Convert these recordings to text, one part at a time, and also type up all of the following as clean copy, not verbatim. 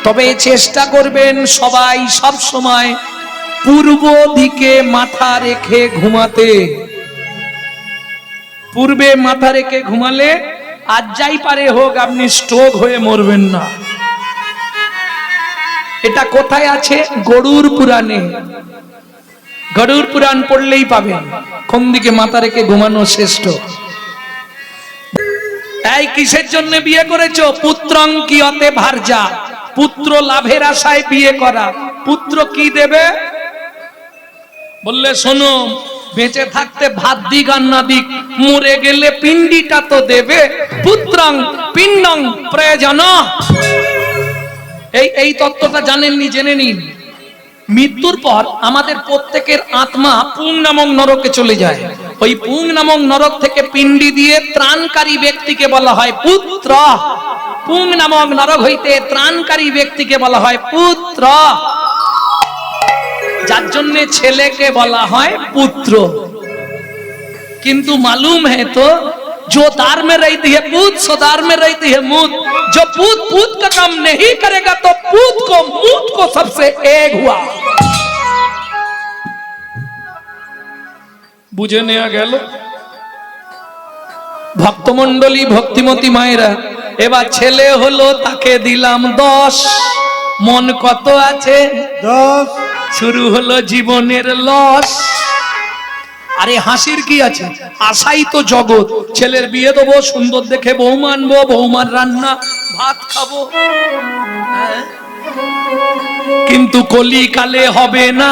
তবে চেষ্টা করবেন সবাই সব সময় পূর্ব দিকে মাথা রেখে ঘুমাতে। পূর্বে মাথা রেখে ঘুমালে আজ যাই পারে হোক আপনি স্ট্রোক হয়ে মরবেন না। এটা কোথায় আছে? গরুড় পুরাণে। গরুড় পুরাণ পড়লেই পাবেন কোন দিকে মাথা রেখে ঘুমানো শ্রেষ্ঠ। এই কিসের জন্য বিয়ে করেছো? পুত্রং কিয়তে ভার্যা, পুত্র লাভের আশায় বিয়ে করা। পুত্র কি দেবে? বললে শোনো, বেঁচে থাকতে ভাত দিক আর না দিক, মরে গেলে পিণ্ডিটা তো দেবে। পুত্রং পিণ্ডং প্রয়োজন। এই তত্ত্বটা জানেননি? জেনে নিন। মৃত্যুর পর আমাদের প্রত্যেকের আত্মা পুং নামক নরকে চলে যায়। ওই পুং নামক নরক থেকে পিণ্ডি দিয়ে ত্রাণকারী ব্যক্তিকে বলা হয় পুত্র। পুং নামক নরক হইতে ত্রাণকারী ব্যক্তিকে বলা হয় পুত্র, যার জন্য ছেলেকে বলা হয় পুত্র। কিন্তু मालूम है तो जो दार में रहती है पूत, सो दार में रहती है मूत। जो पूत पूत का काम नहीं करेगा तो पूत को मूत को सबसे एक हुआ। বুঝে নেওয়া গেল? ভক্তমণ্ডলী, ভক্তিমতী মায়েরা, এবার ছেলে হলো, তাকে দিলাম 10। মন কত আছে? 10। শুরু হলো জীবনের লস। আরে হাসির কি আছে? আশাই তো জগৎ। ছেলের বিয়ে দেবো, সুন্দর দেখে বউ মানবো, বৌমার রান্না ভাত খাবো, কিন্তু কলিকালে হবে না।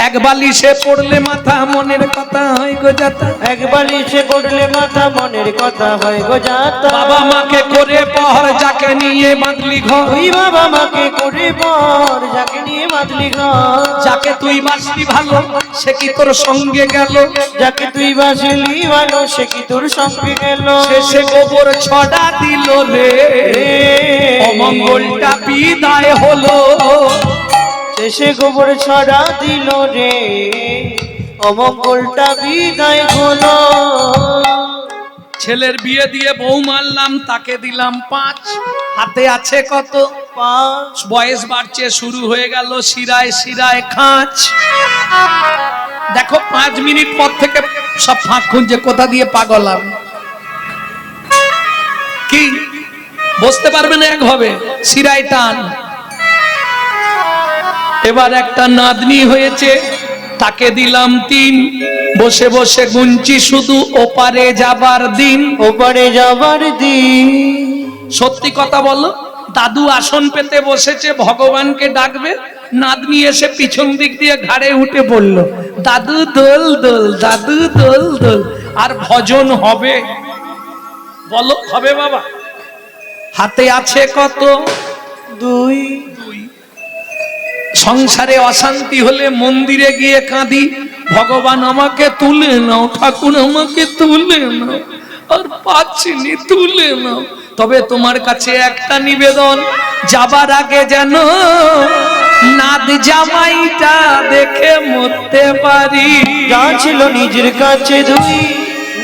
এক বালিশে পড়লে মাথা, মনের কথা হয় গো যাতা। এক বালিশে পড়লে মাথা, মনের কথা হয় গো যাতা। বাবা মাকে করে পর, যাকে নিয়ে বাঁধলি ঘর। তুই বাবা মাকে করে পর, যাকে নিয়ে বাঁধলি ঘর। যাকে তুই বাসলি ভালো, সে কি তোর সঙ্গে গেল? যাকে তুই বাসলি ভালো, সে কি তোর সঙ্গে গেল? শেষে গোবর ছড়া দিল রে, অমঙ্গলটা বিদায় হলো। শেষে গোবর ছড়া দিল রে, অমঙ্গলটা বিদায় হলো। ছেলের বিয়ে দিয়ে বউ মারলাম, তাকে দিলাম 5। হাতে আছে কত? 5। বয়স বাড়ছে, শুরু হয়ে গেল শিরায় শিরায় খাঁচ। দেখো 5 মিনিট পর থেকে সব ফাঁক খুঁজছে কোথা দিয়ে পাগল হবে। কি বুঝতে পারবে না একভাবে? শিরায় টান। এবার একটা নাতনি হয়েছে, তাকে দিলাম 3। বসে বসে গুনছি শুধু ওপারে যাবার দিন। ওপারে যাবার দিন। সত্যি কথা বলো, দাদু আসন পেতে বসেছে, ভগবানকে ডাকবে, নাতনি এসে পিছন দিক দিয়ে ঘাড়ে উঠে পড়লো, দাদু দোল দোল, দাদু দোল দোল। আর ভজন হবে? বলো হবে বাবা? হাতে আছে কত? 2। সংসারে অশান্তি হলে মন্দিরে গিয়ে কাঁদি, ভগবান আমাকে তুলে নাও, ঠাকুর আমাকে তুলে নাও, আর পাচ্ছি নি, তুলে নাও। তবে তোমার কাছে একটা নিবেদন, যাবার আগে যেন নাদ জামাইটা দেখে মরতে পারি। যা ছিল নিজের কাছে 2,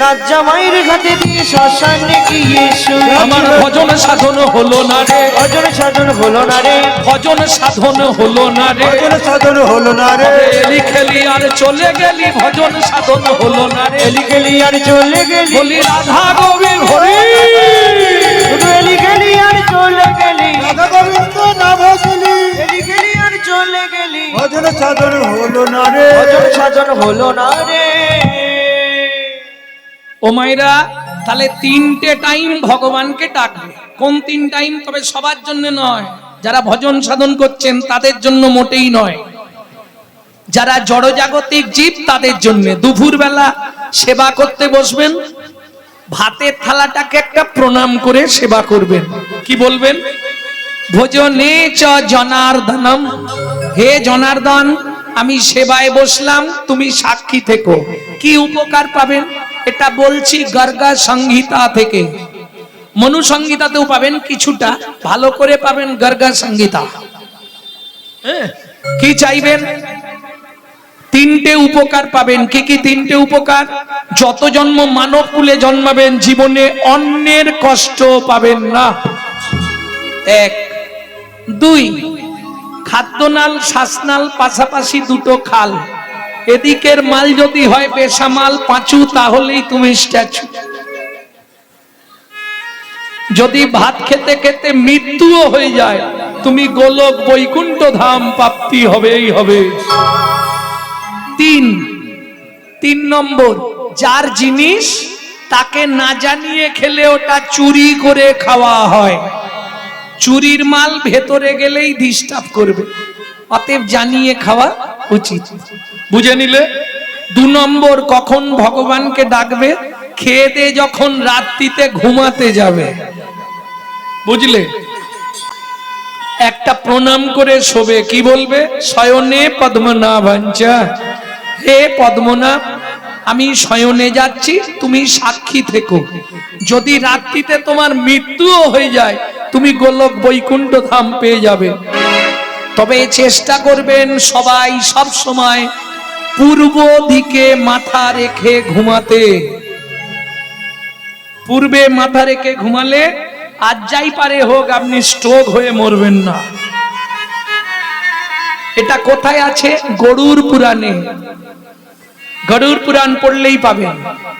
নাচ জামাইয়ের ঘাটে দিয়ে শ্মশানে গিয়ে শুই। আমার ভজন সাধন হলো না রে, ভজন সাধন হলো না রে, ভজন সাধন হলো না রে, ভজন সাধন হলো না রে। এলি খেলি আর চলে গেলি, ভজন সাধন হলো না রে। এলি গেলি আর চলে গেলি, বলি রাধা গোবিন্দ হরি। শুধু এলি গেলি আর চলে গেলি, রাধা গোবিন্দ নাম দিলি। এলি গেলি আর চলে গেলি, ভজন সাধন হলো না রে, ভজন সাধন হলো না রে। ও মাইরা, তাহলে 3টে টাইম ভগবানকে ডাকবে। কোন 3 টাইম? তবে সবার জন্য নয়, যারা ভজন সাধন করছেন তাদের জন্য মোটেই নয়, যারা জড়জাগতিক জীব তাদের জন্য। দুপুর বেলা সেবা করতে বসবেন, ভাতের থালাটাকে একটা প্রণাম করে সেবা করবেন। কি বলবেন? ভোজনে চ জনার্দনম, হে জনার্দন, আমি সেবায় বসলাম, তুমি সাক্ষী থেকো। কি উপকার পাবেন? এটা বলছি গর্গা সংহিতা থেকে। মনু সংহিতাতেও পাবেন কিছুটা, ভালো করে পাবেন গর্গা সংহিতা। কি চাইবেন? 3টে উপকার পাবেন। কি কি 3টে উপকার? যত জন্ম মানব কুলে জন্মাবেন, জীবনে অন্যের কষ্ট পাবেন না। 1, দুই, খাদ্যনাল শ্বাসনাল পাশাপাশি দুটো খাল, এদিকের মাল যদি হয় বেসামাল পাঁচু, তাহলেই তুমি স্ট্যাচু। যদি ভাত খেতে খেতে মৃত্যুও হয়ে যায়, তুমি গোলক বৈকুণ্ঠ ধাম প্রাপ্তি হবেই হবে। তিন নম্বর, যার জিনিস তাকে না জানিয়ে খেলে ওটা চুরি করে খাওয়া হয়। চুরির মাল ভেতরে গেলেই ডিস্টার্ব করবে, অতএব জানিয়ে খাওয়া উচিত। বুঝে নিলে? 2 নম্বর, কখন ভগবানকে ডাকবে? খেয়ে দিয়ে যখন রাত্রিতে ঘুমাতে যাবে, বুঝলে? একটা প্রণাম করে শোবে, কি বলবে? শয়নে পদ্মনাভাঞ্চা, হে পদ্মনাভ, আমি শয়নে যাচ্ছি, তুমি সাক্ষী থেকো। যদি রাত্রিতে তোমার মৃত্যুও হয়ে যায়, তুমি গোলক বৈকুণ্ঠ ধাম পেয়ে যাবে। তবে চেষ্টা করবেন সবাই সব সময় পূর্ব দিকে মাথা রেখে ঘুমাতে। পূর্বে মাথা রেখে ঘুমালে আজ যাই পারে হোক আপনি স্ট্রোক হয়ে মরবেন না। এটা কোথায় আছে? গরুড় পুরাণে। গরুড় পুরাণ পড়লেই পাবেন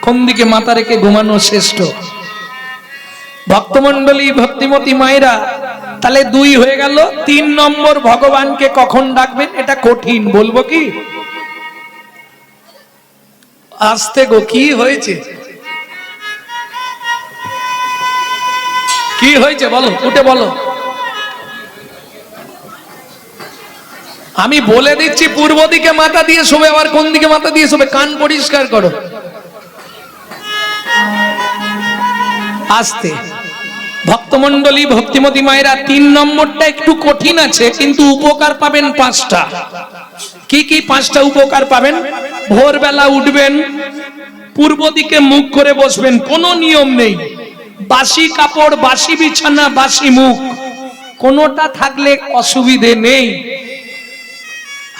কোন দিকে মাথা রেখে ঘুমানো শ্রেষ্ঠ। ভক্তমন্ডলী, ভক্তিমতী মায়েরা, তাহলে 2 হয়ে গেল। 3 নম্বর, ভগবানকে কখন ডাকবেন? এটা কঠিন, বলবো কি? আস্তে গো, কি হয়েছে? কি হয়েছে বলো, উঠে বলো। আমি বলে দিচ্ছি, পূর্ব দিকে মাথা দিয়ে শোবে, আবার কোন দিকে মাথা দিয়ে শোবে, কান পরিষ্কার করো। আস্তে। ভক্তমন্ডলী, ভক্তিমতী মায়েরা, 3 নম্বরটা একটু কঠিন আছে, কিন্তু উপকার পাবেন 5টা। কি কি 5টা উপকার পাবেন? ভোরবেলা উঠবেন, পূর্ব দিকে মুখ করে বসবেন, কোনো নিয়ম নেই। বাসি কাপড়, বাসি বিছানা, বাসি মুখ, কোনোটা থাকলে অসুবিধে নেই।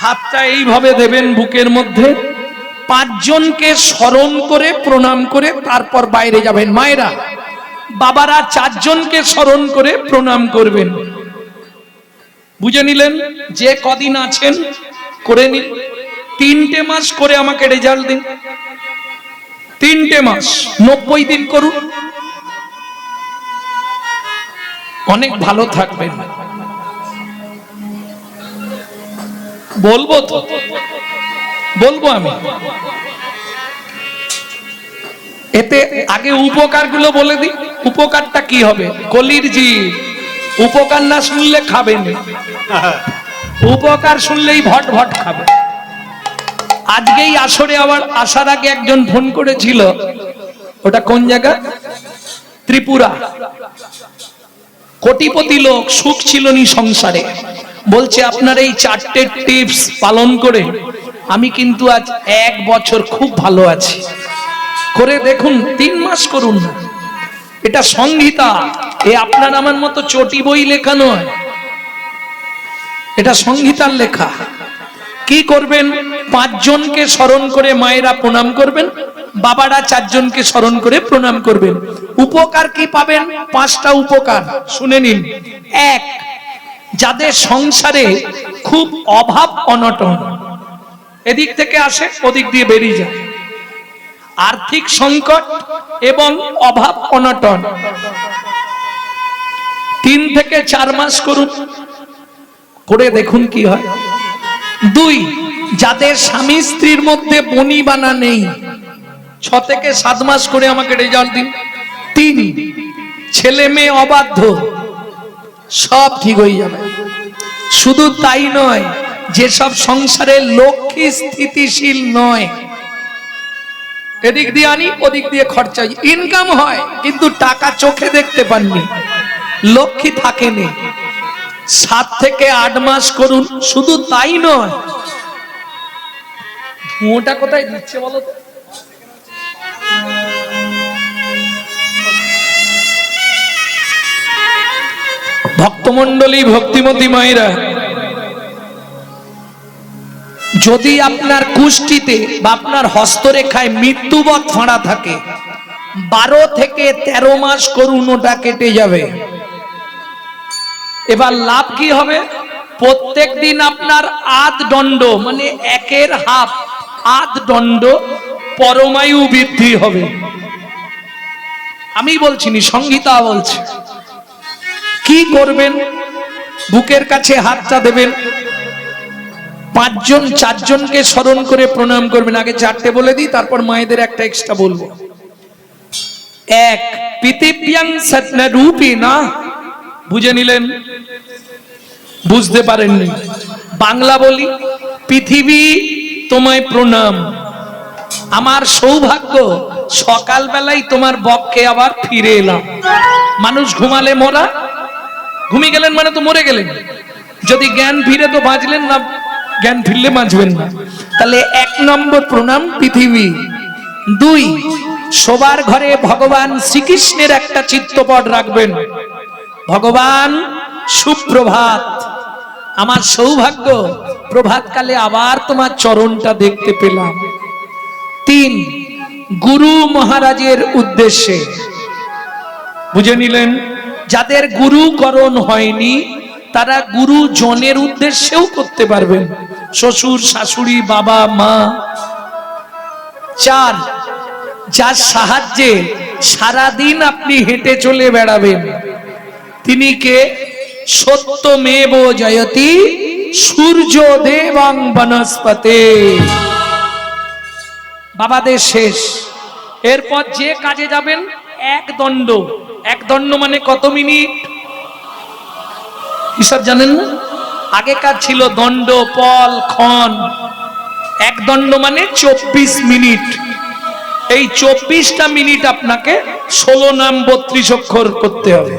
হাতটা এইভাবে দেবেন বুকের মধ্যে, 5 জনকে স্মরণ করে প্রণাম করে তারপর বাইরে যাবেন। মায়েরা, বাবারা 4 জনকে স্মরণ করে প্রণাম করবেন। বুঝে নিলেন? যে কদিন আছেন করে নিন। 3টে মাস করে আমাকে রেজাল্ট দিন। 3টে মাস, 90 দিন করুন, অনেক ভালো থাকবেন। বলবো তো, বলবো আমি। এতে আগে উপকারগুলো বলে দিই। উপকারটা কি হবে? কলির জি, উপকার না শুনলে খাবেন, উপকার শুনলেই ভট ভট খাবে। আজকেই আসরে আবার আসার আগে একজন ফোন করেছিল, ওটা কোন জায়গা? ত্রিপুরা। কোটিপতি লোক, সুখ ছিল নি সংসারে। বলছে আপনার এই 4টে টিপস পালন করে আমি কিন্তু আজ 1 বছর খুব ভালো আছি। করে দেখুন, 3 মাস করুন। এটা সংহিতা, এ আপনার আমার মতো চটি বই লেখা নয়, এটা সংহিতার লেখা। কি করবেন? 5 জনকে স্মরণ করে মায়েরা প্রণাম করবেন, বাবারা 4 জনকে স্মরণ করে প্রণাম করবেন। উপকার কি পাবেন? 5টা উপকার শুনে নিন। 1, যাদের সংসারে খুব অভাব অনটন, এদিক থেকে আসে ওদিক দিয়ে বেরিয়ে যায়, আর্থিক সংকট এবং অভাব অনটন, 3 থেকে 4 মাস করুন, করে দেখুন কি হয়। 2, যাদের স্বামী স্ত্রীর মধ্যে বনিবানা নেই, 6 থেকে 7 মাস করে আমাকে রেজাল্ট দিন। 3, ছেলে মেয়ে অবাধ্য, সব ঠিক হয়ে যাবে। শুধু তাই নয়, যেসব সংসারে লক্ষ্মী স্থিতিশীল নয়, এদিক দিয়ে আনি ওদিক দিয়ে খরচা, ইনকাম হয় কিন্তু টাকা চোখে দেখতে পাননি, লক্ষ্মী থাকেনি, 7 থেকে 8 মাস করুন। শুধু তাই নয়, ধোঁয়াটা কোথায় দিচ্ছে বলো তো? ভক্তমন্ডলী, ভক্তিমতী মায়েরা, যদি আপনার কুষ্ঠিতে বা আপনার হস্তরেখায় মৃত্যুবৎ ফাঁড়া থাকে, 12 থেকে 13 মাস করুন, ওটা কেটে যাবে। এবার লাভ কি হবে? প্রত্যেক দিন আপনার আধ দণ্ড মানে একের হাফ আধ দণ্ড পরমায়ু বৃদ্ধি হবে। আমি বলছি নি, সংহিতা বলছে। কি করবেন? বুকের কাছে হাতটা দেবেন, 5 জন 4 জনকে স্মরণ করে প্রণাম করবেন। আগে 4টে বলে দিই, তারপর মায়েদের একটা এক্সট্রা বলবো। 1 পৃথিব্যাং সত্য-রূপিণা, বুঝে নিলেন? বুঝতে পারেননি? বাংলা বলি, পৃথিবী তোমায় প্রণাম। আমার সৌভাগ্য সকালবেলায় তোমার বক্ষে আবার ফিরে এলাম। মানুষ ঘুমালে মরা, ঘুমিয়ে গেলেন মানে তো মরে গেলেন। যদি জ্ঞান ফিরে তো বাঁচলেন, না জ্ঞান ফিরলে বাঁচবেন না। তাহলে 1 নম্বর প্রণাম পৃথিবী। 2 সবার ঘরে ভগবান শ্রীকৃষ্ণের একটা চিত্রপট রাখবেন। ভগবান সুপ্রভাত, আমার সৌভাগ্য প্রভাতকালে আবার তোমার চরণটা দেখতে পেলাম। 3 গুরু মহারাজের উদ্দেশ্যে, বুঝে নিলেন? যাদের গুরুকরণ হয়নি তারা গুরুজনের উদ্দেশ্যেও করতে পারবেন, শ্বশুর শাশুড়ি বাবা মা। 4 যার সাহায্যে সারাদিন আপনি হেঁটে চলে বেড়াবেন, তিনি কে? সত্যমেব জয়তি সূর্য দেবং বনস্পতে। বাবাদের শেষ। এরপর যে কাজে যাবেন 1 দণ্ড। 1 দণ্ড মানে কত মিনিট হিসাব জানেন না? আগেকার ছিল দণ্ড পল ক্ষণ। 1 দণ্ড মানে 24 মিনিট। এই 24টা মিনিট আপনাকে 16 নাম 32 অক্ষর করতে হবে।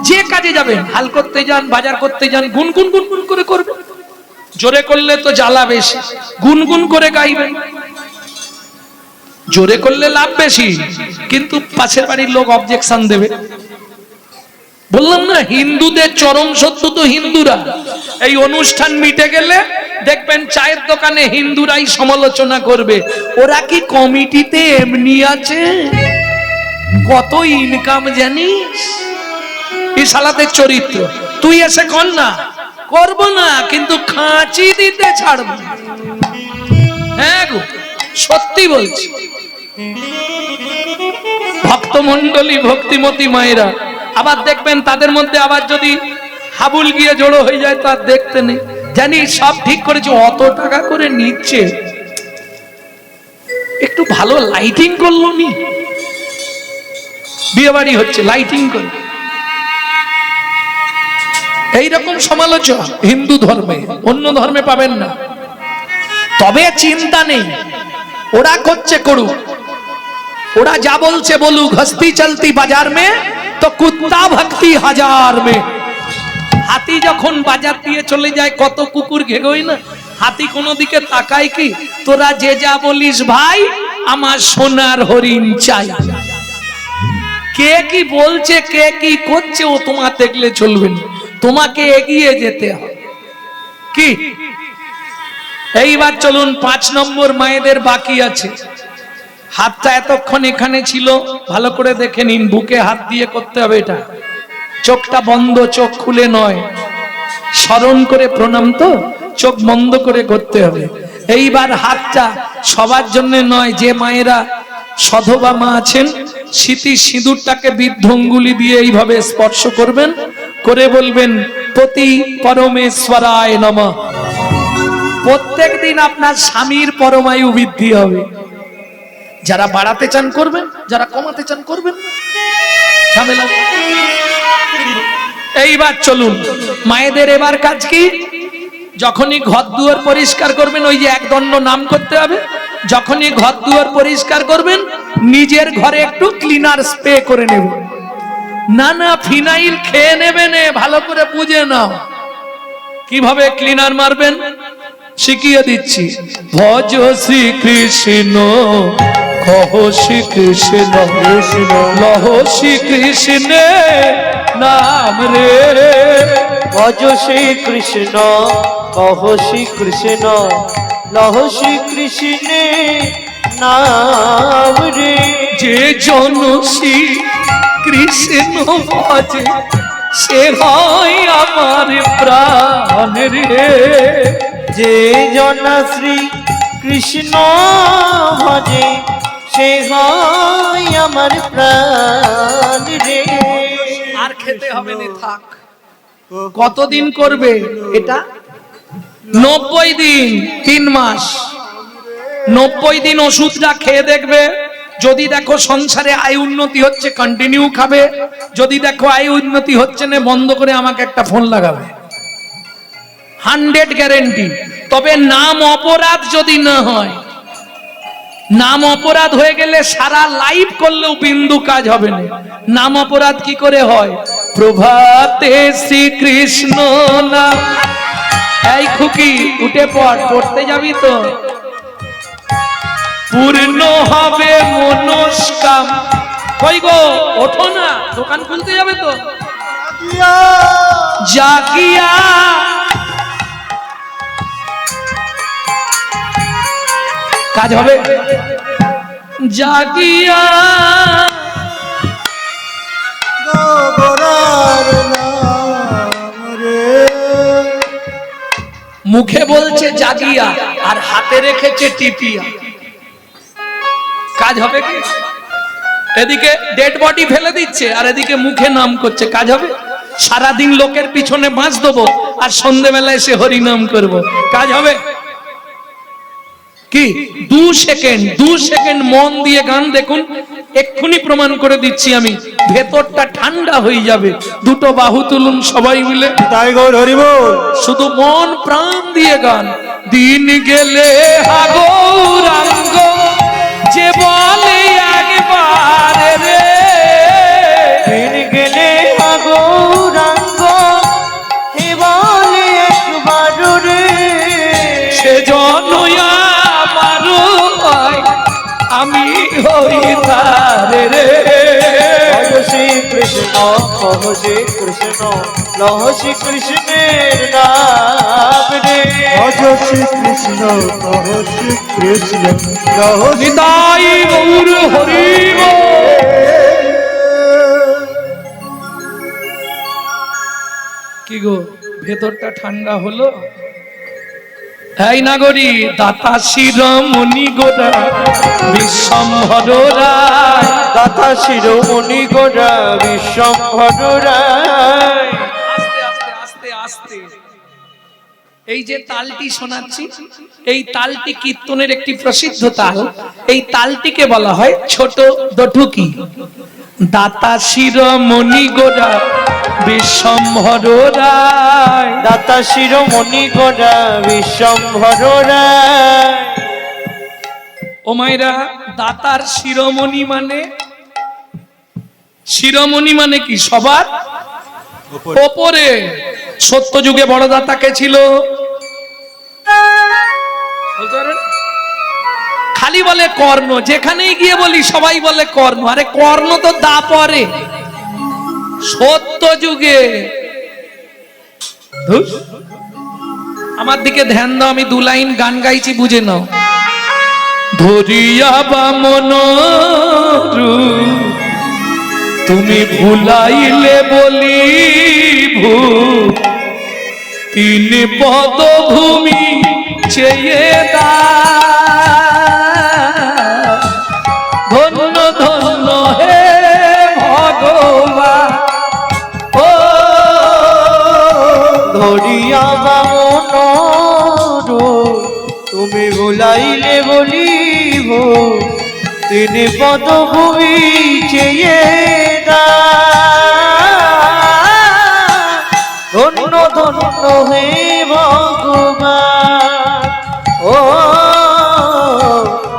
যে কাজে যাবেন, হাল করতে যান, বাজার করতে যান, গুনগুন গুনগুন করে করবেন। জোরে করলে তো জ্বালা বেশি, গুনগুন করে গাইবেন। জোরে করলে লাভ বেশি, কিন্তু পাশের বাড়ির লোক অবজেকশন দেবে। বললাম না, হিন্দুদের চরম শত্রু তো হিন্দুরা। এই অনুষ্ঠান মিটে গেলে দেখবেন চায়ের দোকানে হিন্দুরাই সমালোচনা করবে, ওরা কি কমিটিতে এমনি আছে, কত ইনকাম জানিস? এই শালাদের চরিত্র। তুই এসে কর না, করব না, কিন্তু খাঁচি দিতে ছাড়ব। হ্যাঁ গো, সত্যি বলছি। ভক্তমণ্ডলী ভক্তিমতী মায়েরা আবার দেখবেন তাদের মধ্যে আবার যদি হাবুল গিয়ে জড়ো হয়ে যায় তার দেখতে নেই। জানি সব ঠিক করেছে, অত টাকা করে নিচ্ছে, একটু ভালো লাইটিং করলো নি। বিয়ে বাড়ি হচ্ছে, লাইটিং করে। এইরকম সমালোচনা হিন্দু ধর্মে, অন্য ধর্মে পাবেন না। তবে চিন্তা নেই, ওরা করছে করুক, ওরা যা বলছে বলুক। হস্তি চলতি বাজার মে তো কুত্তা ভক্তি হাজার মে। হাতি যখন বাজার দিয়ে চলে যায় কত কুকুর ঘেগোয় না, হাতি কোনো দিকে তাকায় কি? তোরা যে যা বলিস ভাই, আমার সোনার হরিণ চাই। কে কি বলছে, কে কি করছে, ও তোমার দেখলে চলবে না, তোমাকে এগিয়ে যেতে হবে। কি এইবার চলুন 5 নম্বর মায়েদের বাকি আছে। হাতটা এতক্ষণ এখানে ছিল, ভালো করে দেখে নিন, বুকে হাত দিয়ে করতে হবে এটা। চোখটা বন্ধ, চোখ খুলে নয়, স্মরণ করে প্রণাম তো চোখ বন্ধ করে করতে হবে। এইবার হাতটা সবার জন্য নয়, যে মায়েরা সধবা মা আছেন স্মৃতি সিঁদুরটাকে বৃদ্ধঙ্গুলি দিয়ে এইভাবে স্পর্শ করবেন, করে বলবেন পতি পরমেশ্বরায় নমঃ। প্রত্যেক দিন আপনার স্বামীর পরমায়ু বৃদ্ধি হবে। যারা বাড়াতে চান করবেন, যারা কমাতে চান করবেন। এইবার চলুন মায়েদের এবার কাজ কি? যখনই ঘর দুয়ার পরিষ্কার করবেন, ওই যে 1 দণ্ড নাম করতে হবে। যখনই ঘর দুয়ার পরিষ্কার করবেন, নিজের ঘরে একটু ক্লিনার স্প্রে করে নেবেন। না না, ফিনাইল খেয়ে নেবেন, ভালো করে বুঝে নাও কিভাবে ক্লিনার মারবেন, শিখিয়ে দিচ্ছি। ভজ শ্রী কৃষ্ণ, কহ শ্রী কৃষ্ণ, লহ শ্রী কৃষ্ণ নাম রে। ভজ শ্রী কৃষ্ণ, কহ শ্রী কৃষ্ণ, লহ শ্রী কৃষ্ণ নাম রে। যে জন শ্রী কৃষ্ণ ভজে, সে হয় আমার প্রাণ রে। যে জনা শ্রী কৃষ্ণ ভজে সে হয় আমার প্রাণ রে। আর খেতে হবে না, থাক। কতদিন করবে এটা? 90 দিন, 3 মাস। 90 দিন ওষুধটা খেয়ে দেখবে। যদি দেখো সংসারে আয় উন্নতি হচ্ছে, কন্টিনিউ খাবে। যদি দেখো আয় উন্নতি হচ্ছে না, বন্ধ করে আমাকে একটা ফোন লাগাবে। 100 গ্যারেন্টি। তবে নাম অপরাধ যদি না হয়, নাম অপরাধ হয়ে গেলে সারা লাইফ করলেও বিন্দু কাজ হবে না। নাম অপরাধ কি করে হয়? প্রভাতে শ্রীকৃষ্ণ নাম। এই খুকি উঠে পড়, পড়তে যাবি তো? পূর্ণ হবে মনস্কাম। কই গো, ওঠো না, দোকান খুলতে যাবে তো? জাগিয়া কাজ হবে। জাগিয়া মুখে বলছে জাগিয়া আর হাতে রেখেছে টিপিয়া। কাজ হবে কি? এদিকে ডেড বডি ফেলে দিচ্ছে আর এদিকে মুখে নাম করছে। কাজ হবে? সারাদিন লোকের পিছনে বাঁশ দেবো আর সন্ধ্যেবেলায় এসে হরিনাম করব। কাজ হবে কি? 2 সেকেন্ড মন দিয়ে গান দেখুন, এক্ষুনি প্রমাণ করে দিচ্ছি আমি। ভেতরটা ঠান্ডা হয়ে যাবে। দুটো বাহু তুলুন সবাই মিলে, তাই গৌর হরি বল। শুধু মন প্রাণ দিয়ে গান। দিন গেলে গৌরাঙ্গ যে বলে একবার রে। দিন গেলে গৌরাঙ্গ হে বলে একবার রে। সে জনয়া মারো হয় আমি হই তার রে। শ্রী কৃষ্ণ কহ শ্রী কৃষ্ণ লহ শ্রী কৃষ্ণের নাম রে। শ্রী কৃষ্ণ কহ শ্রী কৃষ্ণ লহ নিতাই গৌর হরি বল। কি গো, ভেতরটা ঠান্ডা হলো? এই নাগরী দাতা শিরোমণি গোরা বিশ্বম্ভর রায়। দাতা শিরোমণি গোরা বিশ্বম্ভর রায়। আস্তে আস্তে আস্তে আস্তে। এই যে তালটি শোনাচ্ছি, এই তালটি কীর্তনের একটি প্রসিদ্ধ তাল। এই তালটিকে বলা হয় ছোট দঠুকি। দাতা শিরোমণি গোরা বিশ্বম্ভর রায়। দাতা শিরোমণি গোরা বিশ্বম্ভর রায়। ও মায়েরা, দাতার শিরোমণি মানে, শিরোমণি মানে কি? সবার ওপরে। সত্য যুগে বড় দাতা কে ছিল? খালি বলে কর্ণ। যেখানেই গিয়ে বলি সবাই বলে কর্ণ। আরে কর্ণ তো দাপরে। সত্য যুগে আমার দিকে ধ্যান দাও, আমি 2 লাইন গান গাইছি, বুঝে নাও। ধরিয়া বামন তুমি ভুলাইলে বলি ভূ 3 পদভূমি চেয়ে দা। ধন্য ধন্য হে ভগবান। ও ধরিয়া বামন তুমি ভুলাইলে বলিব 3 পদভূমি চেয়ে দা। ধন্য ধন্য হে ভগবান। ও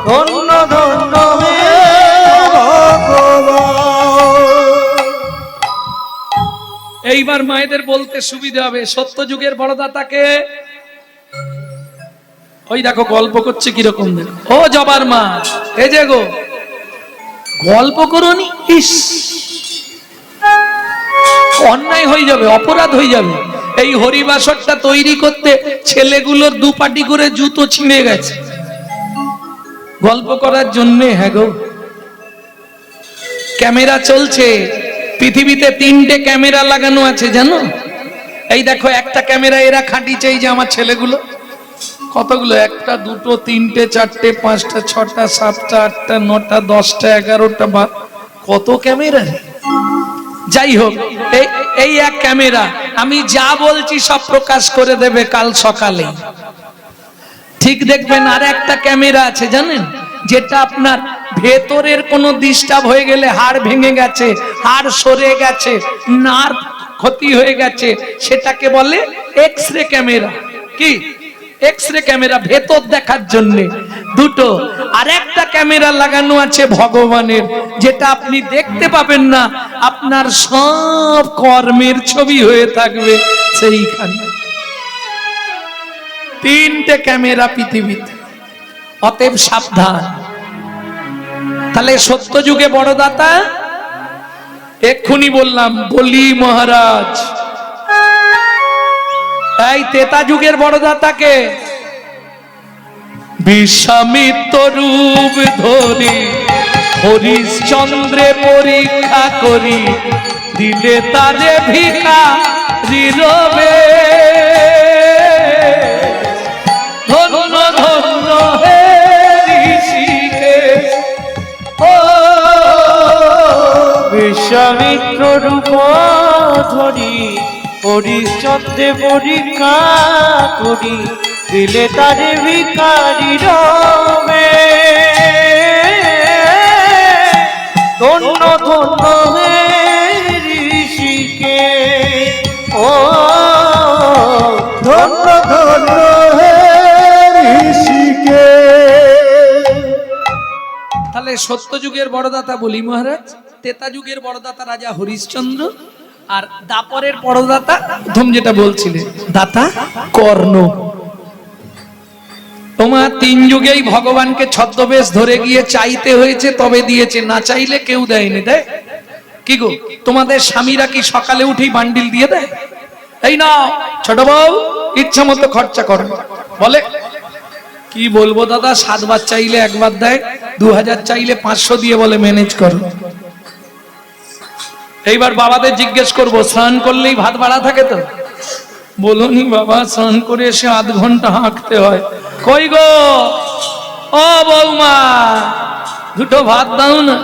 ধন্য ধন্য হে ভগবান। এইবার মায়েদের বলতে সুবিধা হবে। সত্য যুগের বড়দাতাকে ওই দেখো গল্প করছে কিরকম। ও জবার মা, এই যে গো গল্প করোনি, ইস অন্যায় হয়ে যাবে, অপরাধ হয়ে যাবে। এই হরিবাসরটা তৈরি করতে ছেলেগুলোর 2 পাটি করে জুতো ছিঁড়ে গেছে গল্প করার জন্য। হ্যাঁ গো, ক্যামেরা চলছে, পৃথিবীতে 3টে ক্যামেরা লাগানো আছে জানো? এই দেখো একটা ক্যামেরা এরা খাটিয়েছে, এই যে আমার ছেলেগুলো কতগুলো, 1টা 2টো 3টে 4টে 5টা 6টা 7টা 8টা 9টা 10টা 11টা, কত ক্যামেরা। যাই হোক, এই এক ক্যামেরা, আমি যা বলছি সব প্রকাশ করে দেবে কাল সকালে। ঠিক দেখবেন আর একটা ক্যামেরা আছে জানেন, যেটা আপনার ভেতরের কোনো ডিস্টার্ব হয়ে গেলে, হাড় ভেঙে গেছে, হাড় সরে গেছে, নার্ভ ক্ষতি হয়ে গেছে, সেটাকে বলে এক্স-রে ক্যামেরা। কি এক্স-রে ক্যামেরা, ভেতর দেখার জন্য 2টো। আর একটা ক্যামেরা লাগানো আছে ভগবানের, যেটা আপনি দেখতে পাবেন না, আপনার সব কর্মের ছবি হয়ে থাকবে সেইখানে। 3টে ক্যামেরা পৃথিবীতে, অতএব সাবধান। তাহলে সত্য যুগে বড় দাতা এক্ষুনি বললাম, বলি মহারাজ। এই তেতা যুগের বড় দাতাকে বিশ্বামিত্র রূপ ধরি হরিশ্চন্দ্রে পরীক্ষা করি, দিলে তারে ভিখারি রবে। ধন্য ধন্য হে ঋষিকেশ, ও বিশ্বামিত্র রূপ ধরি হরিশ্চন্দ্রে পরীক্ষা করি, দিলে তারে ভিখারি রবে। ধন্য ধন্য হে ঋষিকেশ, ও ধন্য ধন্য হে ঋষিকেশ। তাহলে সত্য যুগের বড়দাতা বলি মহারাজ, তেতা যুগের বড়দাতা রাজা হরিশ্চন্দ্র, আর দাপরের বড়দাতা প্রথম যেটা বলছিলে দাতা কর্ণ। তোমার 3 যুগেই ভগবানকে ছদ্মবেশ ধরে গিয়ে চাইতে হয়েছে, তবে দিয়েছে, না চাইলে কেউ দেয়নি। দেয় কি গো? তোমাদের স্বামীরা কি সকালে উঠেই বান্ডিল দিয়ে দেয়? এই নাও ছোট বউ, ইচ্ছা মতো খরচা করো, বলে কি বলবো দাদা, 7 বার চাইলে 1 বার দেয়, 2000 চাইলে 500 দিয়ে বলে ম্যানেজ করো। এইবার বাবাদের জিজ্ঞেস করবো, স্নান করলেই ভাত বাড়া থাকে তো? বলুনি বাবা, স্নান করে এসে আধ ঘন্টা হাঁকতে হয়। কই গো ও বৌমা, 2টো ভাত দাও না।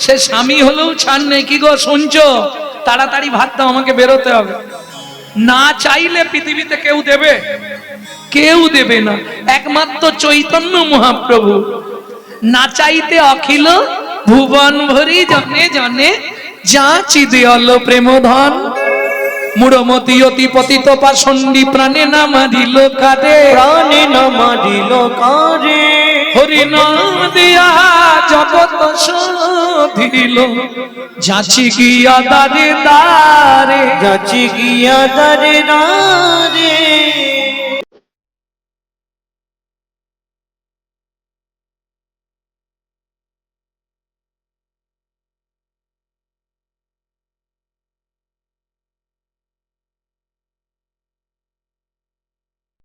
সে স্বামী হলেও ছাড় নেই। কি গো শুনছো, তাড়াতাড়ি ভাত দাও, আমাকে বেরোতে হবে। না চাইলে পৃথিবীতে কেউ দেবে? কেউ দেবে না, একমাত্র চৈতন্য মহাপ্রভু। না চাইতে অখিল ভুবন ভরি জনে জনে, যাচি দেয়াল প্রেম ধন। মুড়মতি অতি পতিত পাষণ্ডী, প্রাণে না মারিল কারে, প্রাণে না মারিল কারে। হরি নাম দিয়া জগৎ শোধিল, যাচি গিয়া দারে দারে, যাচি গিয়া দারে দারে।